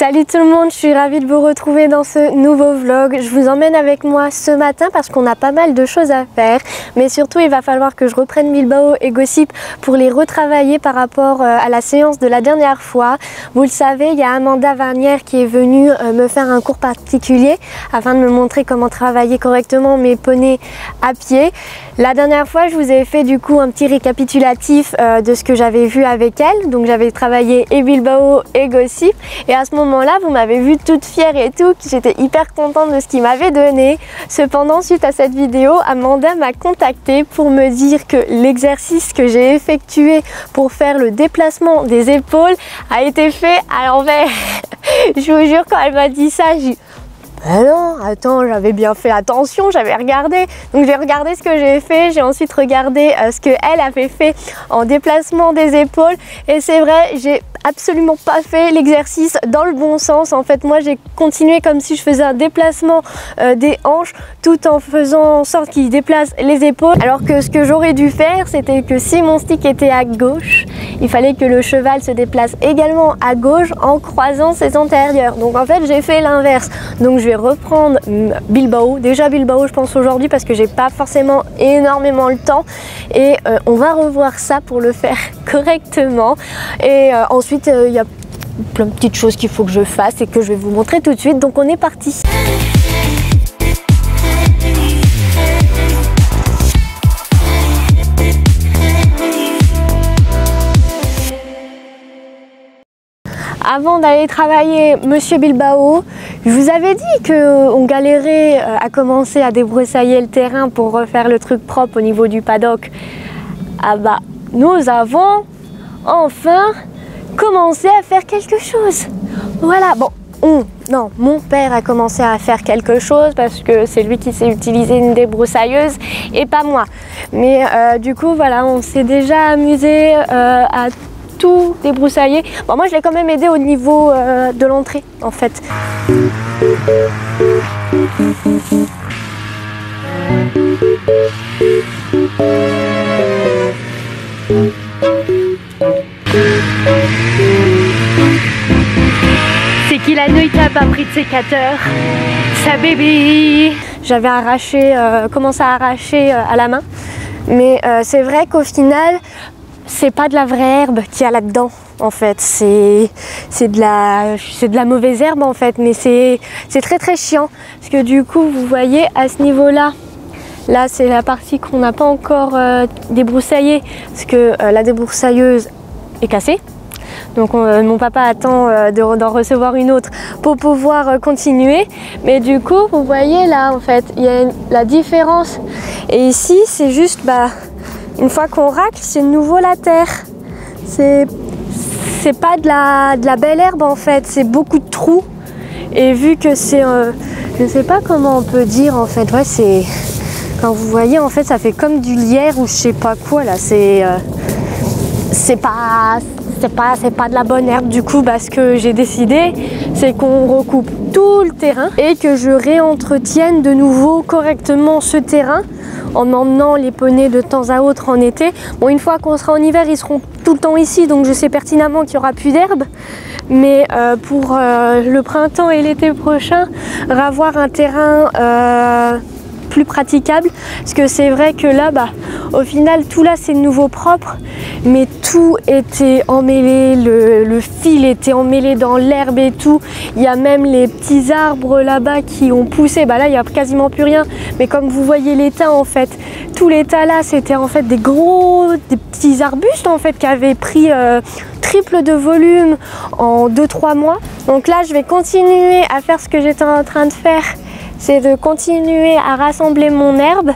Salut tout le monde, je suis ravie de vous retrouver dans ce nouveau vlog. Je vous emmène avec moi ce matin parce qu'on a pas mal de choses à faire. Mais surtout, il va falloir que je reprenne Bilbao et Gossip pour les retravailler par rapport à la séance de la dernière fois. Vous le savez, il y a Amanda Varnière qui est venue me faire un cours particulier afin de me montrer comment travailler correctement mes poneys à pied. La dernière fois, je vous ai fait du coup un petit récapitulatif de ce que j'avais vu avec elle. Donc j'avais travaillé et Bilbao et Gossip. Et à ce moment-là, vous m'avez vue toute fière et tout, que j'étais hyper contente de ce qu'il m'avait donné. Cependant, suite à cette vidéo, Amanda m'a contactée pour me dire que l'exercice que j'ai effectué pour faire le déplacement des épaules a été fait à l'envers. Je vous jure, quand elle m'a dit ça, j'ai dit ben non, attends, j'avais bien fait attention, j'avais regardé. Donc j'ai regardé ce que j'ai fait, j'ai ensuite regardé ce qu'elle avait fait en déplacement des épaules. Et c'est vrai, j'ai absolument pas fait l'exercice dans le bon sens. En fait, moi j'ai continué comme si je faisais un déplacement des hanches tout en faisant en sorte qu'il déplace les épaules. Alors que ce que j'aurais dû faire, c'était que si mon stick était à gauche, il fallait que le cheval se déplace également à gauche en croisant ses antérieurs. Donc en fait, j'ai fait l'inverse. Donc je vais reprendre Bilbao. Déjà Bilbao, je pense aujourd'hui parce que j'ai pas forcément énormément le temps. Et on va revoir ça pour le faire correctement. Et ensuite, il y a plein de petites choses qu'il faut que je fasse et que je vais vous montrer tout de suite. Donc on est parti. Avant d'aller travailler Monsieur Bilbao, je vous avais dit qu'on galérait à commencer à débroussailler le terrain pour refaire le truc propre au niveau du paddock. Ah bah, nous avons enfin commencé à faire quelque chose. Voilà, bon, non, mon père a commencé à faire quelque chose parce que c'est lui qui sait utiliser une débroussailleuse et pas moi. Mais du coup, voilà, on s'est déjà amusé à tout débroussailler. Bon, moi je l'ai quand même aidé au niveau de l'entrée en fait. C'est qu'il a ne tape pas pris de sécateur, sa bébé. J'avais arraché, commencé à arracher à la main, mais c'est vrai qu'au final, c'est pas de la vraie herbe qu'il y a là-dedans en fait, c'est de la mauvaise herbe en fait, mais c'est très très chiant parce que du coup vous voyez à ce niveau-là, là c'est la partie qu'on n'a pas encore débroussaillée parce que la débroussailleuse est cassée. Donc mon papa attend d'en recevoir une autre pour pouvoir continuer. Mais du coup, vous voyez là en fait, il y a la différence. Et ici, c'est juste, une fois qu'on racle, c'est de nouveau la terre. C'est pas de la belle herbe en fait, c'est beaucoup de trous. Et vu que c'est, je sais pas comment on peut dire en fait, ouais, c'est, quand vous voyez en fait, ça fait comme du lierre ou je sais pas quoi là, c'est pas de la bonne herbe. Du coup, ce que j'ai décidé, c'est qu'on recoupe tout le terrain et que je réentretienne de nouveau correctement ce terrain en emmenant les poneys de temps à autre en été. Bon, une fois qu'on sera en hiver, ils seront tout le temps ici, donc je sais pertinemment qu'il n'y aura plus d'herbe. Mais pour le printemps et l'été prochain, avoir un terrain plus praticable, parce que c'est vrai que là, au final, tout là c'est de nouveau propre, mais tout était emmêlé, le fil était emmêlé dans l'herbe et tout. Il y a même les petits arbres là-bas qui ont poussé. Là, il n'y a quasiment plus rien, mais comme vous voyez l'état en fait, tout l'état là, c'était en fait des petits arbustes en fait qui avaient pris triple de volume en 2-3 mois. Donc là, je vais continuer à faire ce que j'étais en train de faire. C'est de continuer à rassembler mon herbe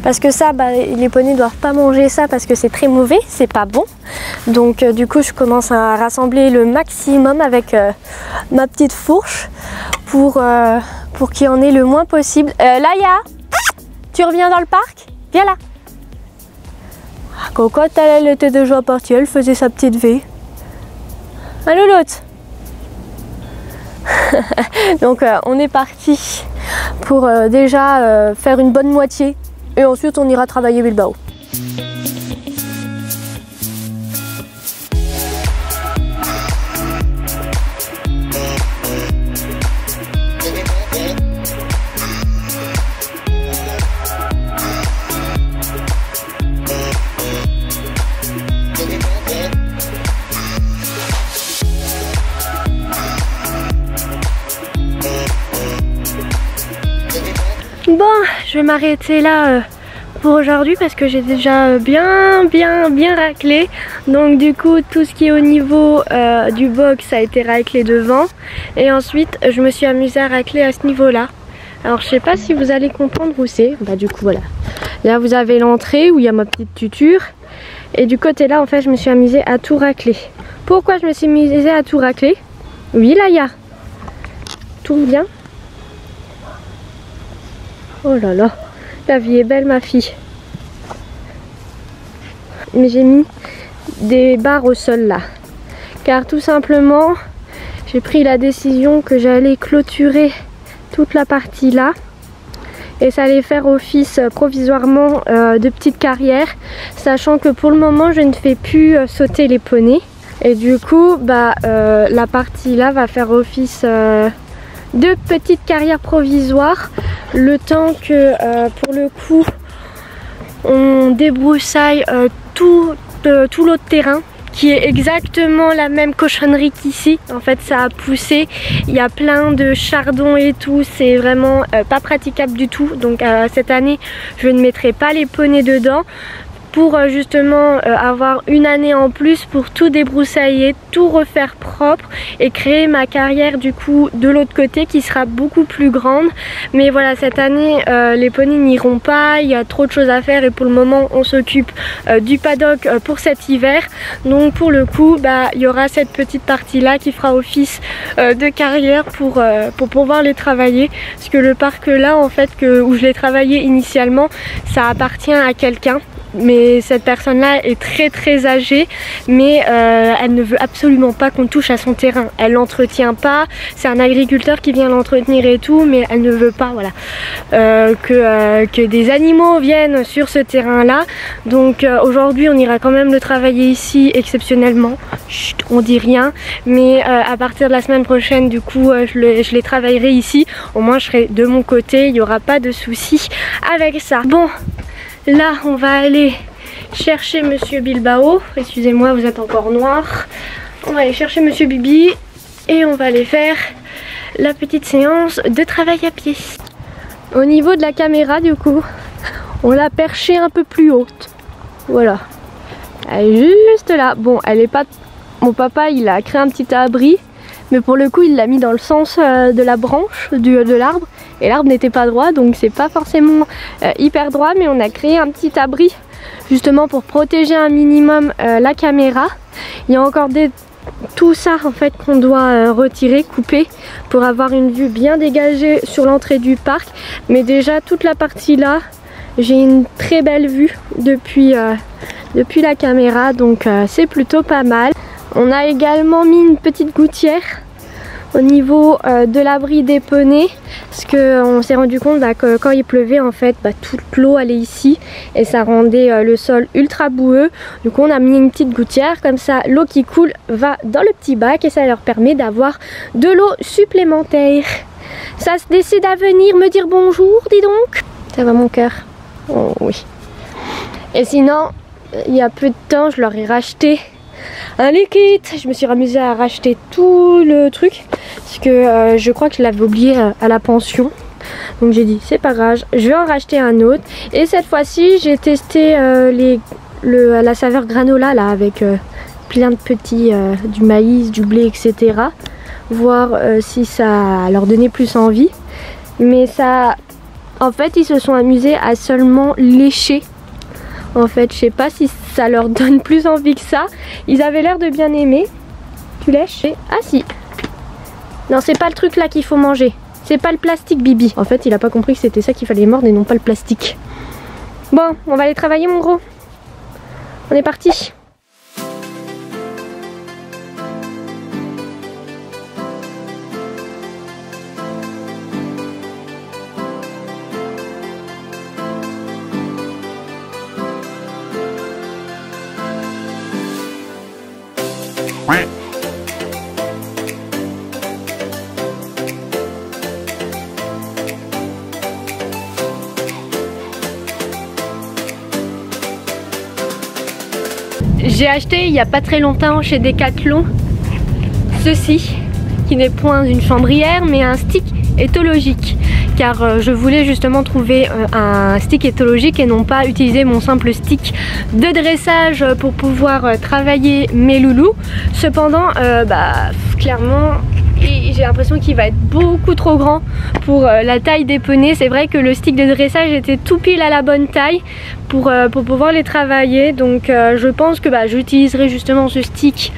parce que ça, les poneys ne doivent pas manger ça parce que c'est très mauvais, c'est pas bon. Donc du coup, je commence à rassembler le maximum avec ma petite fourche pour qu'il y en ait le moins possible. Laïa, tu reviens dans le parc? Viens là. Cocotte, elle était déjà partie, elle faisait sa petite V. Allô l'autre. Donc on est parti pour déjà faire une bonne moitié et ensuite on ira travailler Bilbao. je vais m'arrêter là pour aujourd'hui parce que j'ai déjà bien raclé. Donc du coup tout ce qui est au niveau du box a été raclé devant. Et ensuite je me suis amusée à racler à ce niveau là. Alors je sais pas si vous allez comprendre où c'est. Bah du coup voilà. Là vous avez l'entrée où il y a ma petite tuture. Et du côté là en fait je me suis amusée à tout racler. Pourquoi je me suis amusée à tout racler? Oui là il y a. Tourne bien. Oh là là. La vie est belle ma fille. Mais j'ai mis des barres au sol là. Car tout simplement j'ai pris la décision que j'allais clôturer toute la partie là. Et ça allait faire office provisoirement de petite carrière. Sachant que pour le moment je ne fais plus sauter les poneys. Et du coup la partie là va faire office de petite carrière provisoire. Le temps que pour le coup on débroussaille tout l'autre terrain qui est exactement la même cochonnerie qu'ici. En fait ça a poussé, il y a plein de chardons et tout, c'est vraiment pas praticable du tout. Donc cette année je ne mettrai pas les poneys dedans pour justement avoir une année en plus pour tout débroussailler, tout refaire propre et créer ma carrière du coup de l'autre côté qui sera beaucoup plus grande. Mais voilà, cette année les poneys n'iront pas, il y a trop de choses à faire et pour le moment on s'occupe du paddock pour cet hiver. Donc pour le coup il y aura cette petite partie là qui fera office de carrière pour pouvoir les travailler, parce que le parc là en fait où je l'ai travaillé initialement ça appartient à quelqu'un. Mais cette personne là est très âgée, mais elle ne veut absolument pas qu'on touche à son terrain. Elle l'entretient pas, c'est un agriculteur qui vient l'entretenir et tout, mais elle ne veut pas voilà, que des animaux viennent sur ce terrain là. Donc aujourd'hui on ira quand même le travailler ici exceptionnellement. Chut, on dit rien, mais à partir de la semaine prochaine du coup je les travaillerai ici. Au moins je serai de mon côté, il n'y aura pas de soucis avec ça. Bon, là on va aller chercher Monsieur Bilbao. Excusez-moi, vous êtes encore noir. On va aller chercher Monsieur Bibi et on va aller faire la petite séance de travail à pied. Au niveau de la caméra du coup, on l'a perchée un peu plus haute. Voilà. Elle est juste là. Bon, elle est pas... Mon papa il a créé un petit abri, mais pour le coup il l'a mis dans le sens de la branche de l'arbre. Et l'arbre n'était pas droit, donc c'est pas forcément hyper droit, mais on a créé un petit abri justement pour protéger un minimum la caméra. Il y a encore tout ça en fait qu'on doit retirer, couper pour avoir une vue bien dégagée sur l'entrée du parc. Mais déjà toute la partie là, j'ai une très belle vue depuis la caméra, donc c'est plutôt pas mal. On a également mis une petite gouttière au niveau de l'abri des poneys, parce qu'on s'est rendu compte que quand il pleuvait en fait toute l'eau allait ici et ça rendait le sol ultra boueux. Du coup on a mis une petite gouttière, comme ça l'eau qui coule va dans le petit bac et ça leur permet d'avoir de l'eau supplémentaire. Ça se décide à venir me dire bonjour, dis donc. Ça va mon cœur? Oh oui. Et sinon il y a peu de temps je leur ai racheté un liquide. Je me suis amusée à racheter tout le truc parce que je crois que je l'avais oublié à la pension. Donc j'ai dit c'est pas grave, je vais en racheter un autre. Et cette fois-ci j'ai testé la saveur granola là avec plein de petits du maïs, du blé, etc. Voir si ça leur donnait plus envie. Mais ça, en fait ils se sont amusés à seulement lécher. En fait je sais pas si ça leur donne plus envie que ça. Ils avaient l'air de bien aimer. Tu lèches? Ah si. Non, c'est pas le truc là qu'il faut manger. C'est pas le plastique, Bibi. En fait il a pas compris que c'était ça qu'il fallait mordre et non pas le plastique. Bon, on va aller travailler mon gros. On est parti. J'ai acheté il n'y a pas très longtemps chez Decathlon ceci, qui n'est point une chambrière mais un stick éthologique car je voulais justement trouver un stick éthologique et non pas utiliser mon simple stick de dressage pour pouvoir travailler mes loulous. Cependant, clairement, j'ai l'impression qu'il va être beaucoup trop grand pour la taille des poneys. C'est vrai que le stick de dressage était tout pile à la bonne taille pour pouvoir les travailler. Donc je pense que j'utiliserai justement ce stick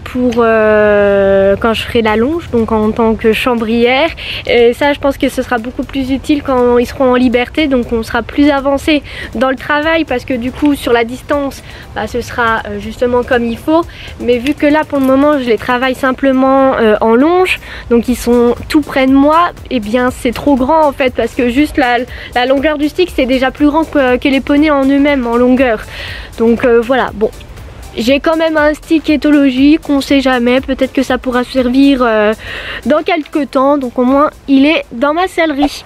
pour quand je ferai la longe, donc en tant que chambrière. Et ça, je pense que ce sera beaucoup plus utile quand ils seront en liberté. Donc on sera plus avancé dans le travail parce que du coup sur la distance, ce sera justement comme il faut. Mais vu que là pour le moment je les travaille simplement en longe, donc ils sont tout près de moi, et bien c'est trop grand en fait, parce que juste la longueur du stick c'est déjà plus grand que les poneys en eux-mêmes en longueur. Donc voilà, bon, j'ai quand même un stick éthologique, on sait jamais, peut-être que ça pourra servir dans quelques temps, donc au moins il est dans ma sellerie.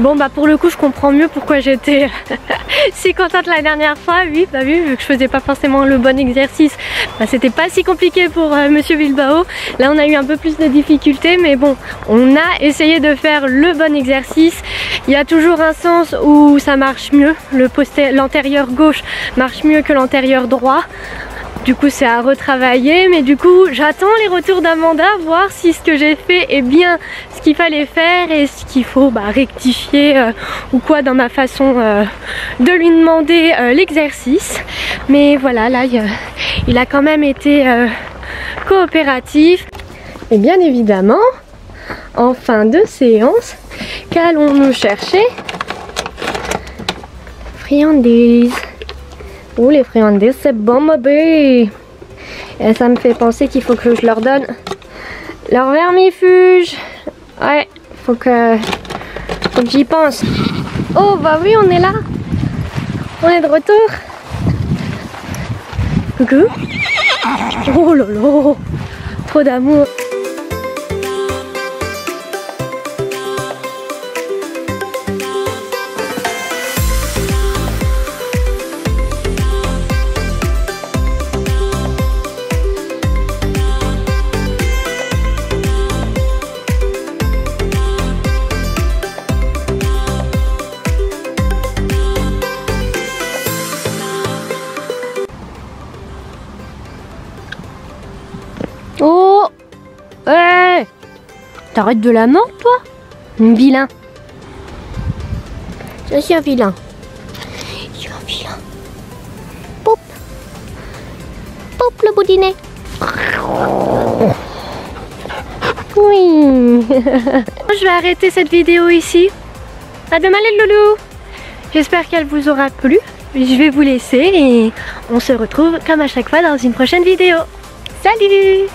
Bon pour le coup je comprends mieux pourquoi j'étais si contente la dernière fois. Oui vu que je faisais pas forcément le bon exercice, c'était pas si compliqué pour Monsieur Bilbao. Là on a eu un peu plus de difficultés, mais bon, on a essayé de faire le bon exercice. Il y a toujours un sens où ça marche mieux, l'antérieur gauche marche mieux que l'antérieur droit. Du coup c'est à retravailler, mais du coup j'attends les retours d'Amanda, voir si ce que j'ai fait est bien ce qu'il fallait faire et ce qu'il faut rectifier ou quoi dans ma façon de lui demander l'exercice. Mais voilà, là il a quand même été coopératif. Et bien évidemment, en fin de séance, qu'allons-nous chercher? Friandises. Oh, les friandises, c'est bon, bébé. Et ça me fait penser qu'il faut que je leur donne leur vermifuge. Ouais, faut que j'y pense. Oh, oui, on est là. On est de retour. Coucou. Oh là là, trop d'amour. T'arrêtes de la mordre, toi? Vilain. Je suis un vilain. Je suis un vilain. Pop. Pop le boudinet. Oui. Je vais arrêter cette vidéo ici. À demain les loulous. J'espère qu'elle vous aura plu. Je vais vous laisser et on se retrouve comme à chaque fois dans une prochaine vidéo. Salut!